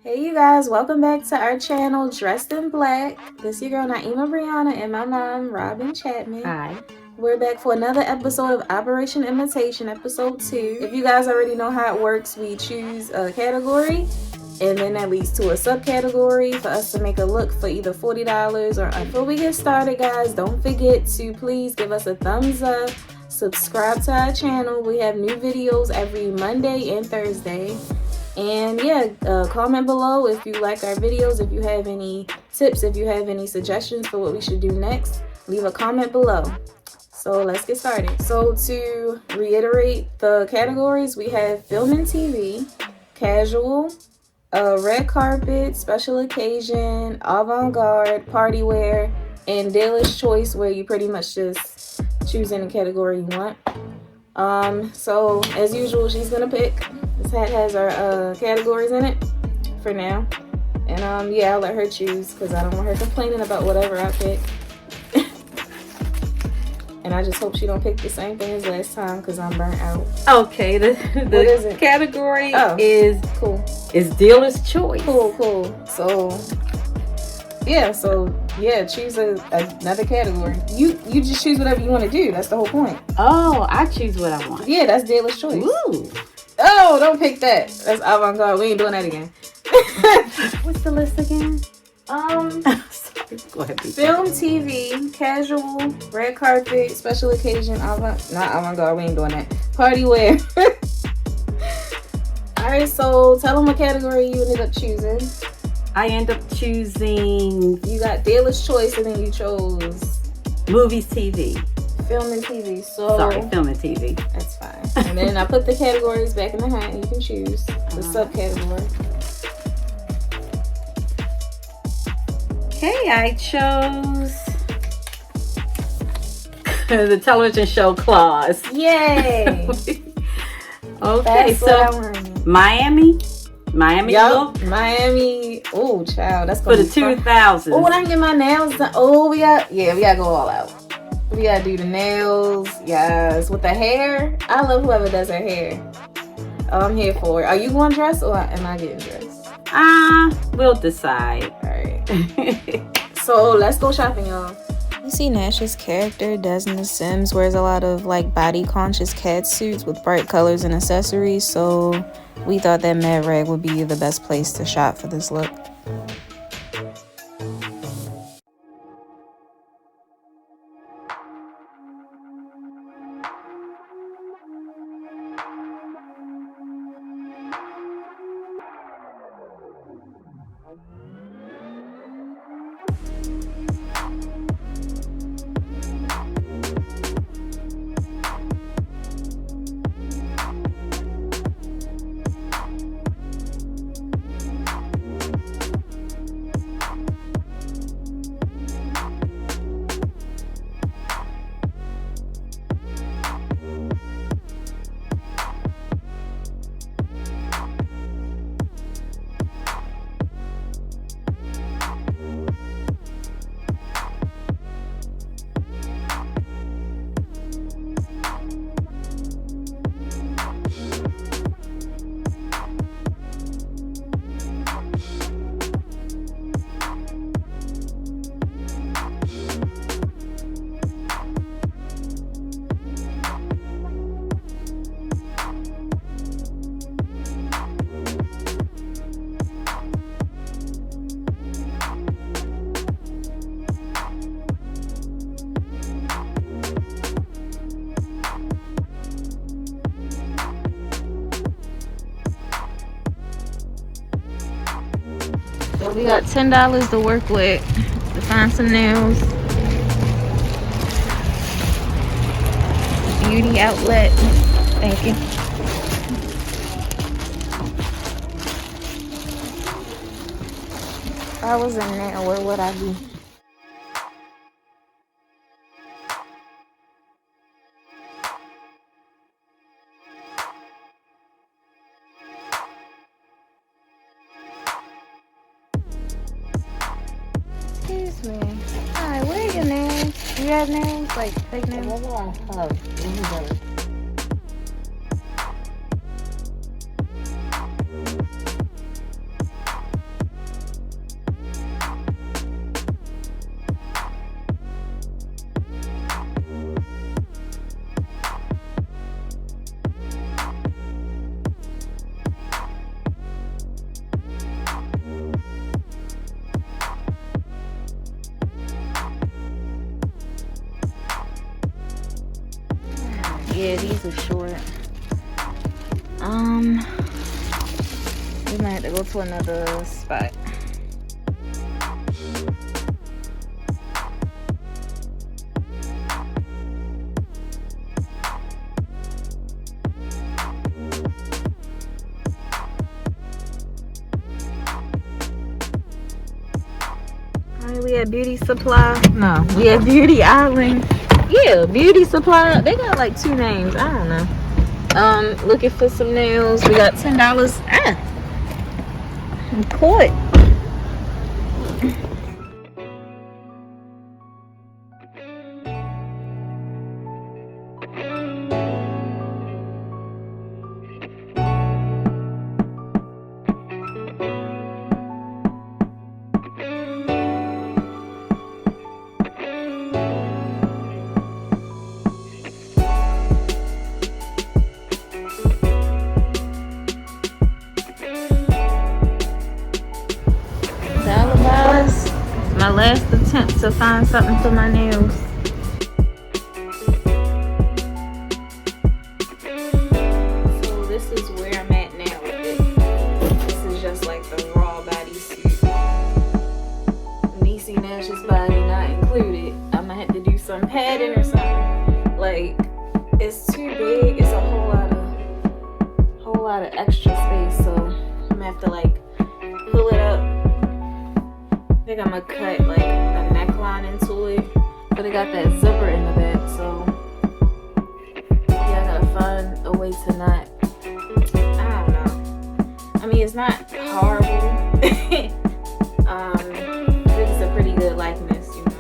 Hey you guys, welcome back to our channel, Dressed in Black. This is your girl Naima Brianna and my mom, Robin Chapman. Hi. We're back for another episode of Operation Imitation, episode 2. If you guys already know how it works, we choose a category and then that leads to a subcategory for us to make a look for either $40 or before we get started, guys, don't forget to please give us a thumbs up, subscribe to our channel. We have new videos every Monday and Thursday. And yeah, comment below if you like our videos, if you have any tips, if you have any suggestions for what we should do next, leave a comment below. So let's get started. So to reiterate the categories, we have film and TV, casual, red carpet, special occasion, avant-garde, party wear, and dealer's choice, where you pretty much just choose any category you want. So as usual, she's gonna pick. This hat has our categories in it for now, and yeah, I'll let her choose because I don't want her complaining about whatever I pick. And I just hope she don't pick the same thing as last time because I'm burnt out. Okay, the category is cool. Is dealer's choice. Cool. So yeah, choose another category. You just choose whatever you want to do. That's the whole point. Oh, I choose what I want. Yeah, that's dealer's choice. Ooh. Oh, don't pick that. That's avant-garde. We ain't doing that again. What's the list again? Sorry. Go ahead. Film, TV, casual, red carpet, special occasion, not avant-garde. We ain't doing that. Party wear. All right, so tell them what category you ended up choosing. I end up choosing. You got dealer's choice, and then you chose movies, TV. Film and TV. Sorry, film and TV. That's fine. And then I put the categories back in the hat, and you can choose the subcategory. Okay, I chose the television show Claws. Yay! Okay, so Miami. Yup, Miami. Oh, child, that's for the 2000s. Oh, when I can get my nails done. Oh, we gotta go all out. We gotta do the nails, yes, with the hair. I love whoever does her hair. I'm here for it. Are you going dressed or am I getting dressed? We'll decide. All right. So let's go shopping, y'all. You see Nash's character, Desna Simms, wears a lot of like body conscious cat suits with bright colors and accessories, so we thought that Mad Rag would be the best place to shop for this look. We got $10 to work with to find some nails. Beauty outlet. Thank you. If I was in there, where would I be? Excuse me. Hi, where are your nails? Do you have nails? Like fake nails? Yeah, these are short. We might have to go to another spot. Alright, we at Beauty Supply. No, we at Beauty Island. Yeah, Beauty Supply. They got like 2 names. I don't know. Looking for some nails. We got $10. I'm caught. My last attempt to find something for my nails. So this is where I'm at now with it. This is just like the raw bodysuit. Niecy Nash's body not included. I'm gonna have to do some padding or something. Like, it's too big. It's a whole lot of extra space. So I'm gonna have to like pull it up. I think I'm gonna cut like a neckline into it, but it got that zipper in the back, so yeah, I gotta find a way to not, I don't know. I mean, it's not horrible. I think it's a pretty good likeness, you know.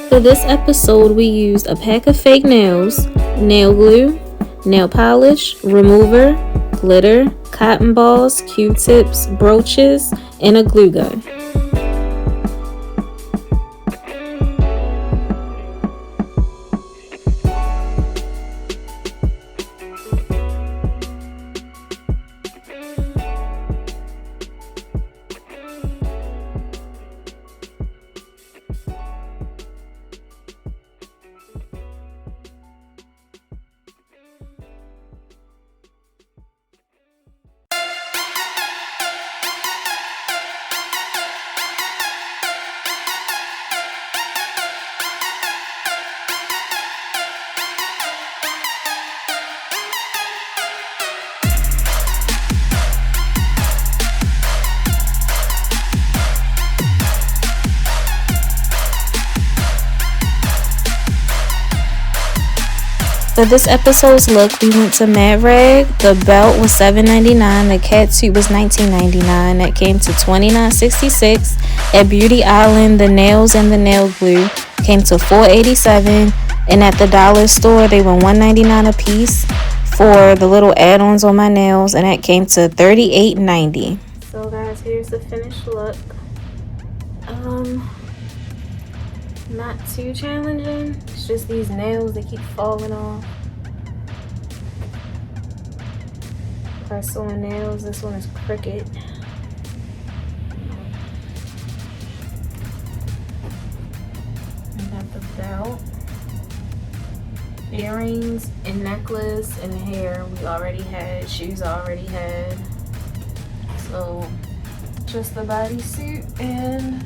For this episode, we used a pack of fake nails, nail glue, nail polish, remover, glitter, cotton balls, Q-tips, brooches, and a glue gun. For this episode's look, we went to Mad Rag. The belt was $7.99. The cat suit was $19.99. That came to $29.66. At Beauty Island, the nails and the nail glue came to $4.87. And at the dollar store, they were $1.99 a piece for the little add-ons on my nails, and that came to $38.90. So guys, here's the finished look. Not too challenging. It's just these nails that keep falling off. Press on nails. This one is crooked. And got the belt, earrings, and necklace, and hair we already had. Shoes I already had. So just the bodysuit and.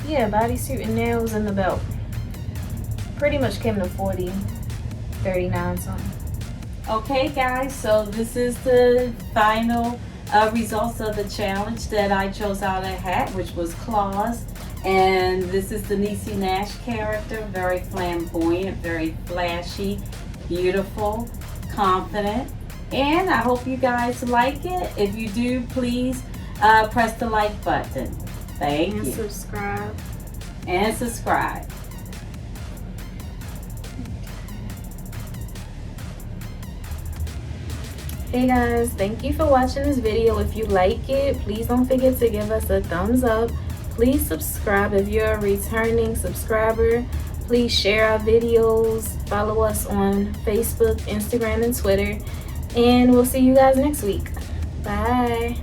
Yeah, bodysuit and nails and the belt. pretty much came to 40, 39 something. Okay, guys, so this is the final results of the challenge that I chose out of a hat, which was claws. And this is the Niecy Nash character, very flamboyant, very flashy, beautiful, confident. And I hope you guys like it. If you do, please press the like button. Thank you. And subscribe. And subscribe. Hey guys, thank you for watching this video. If you like it, please don't forget to give us a thumbs up. Please subscribe if you're a returning subscriber. Please share our videos. Follow us on Facebook, Instagram, and Twitter. And we'll see you guys next week. Bye.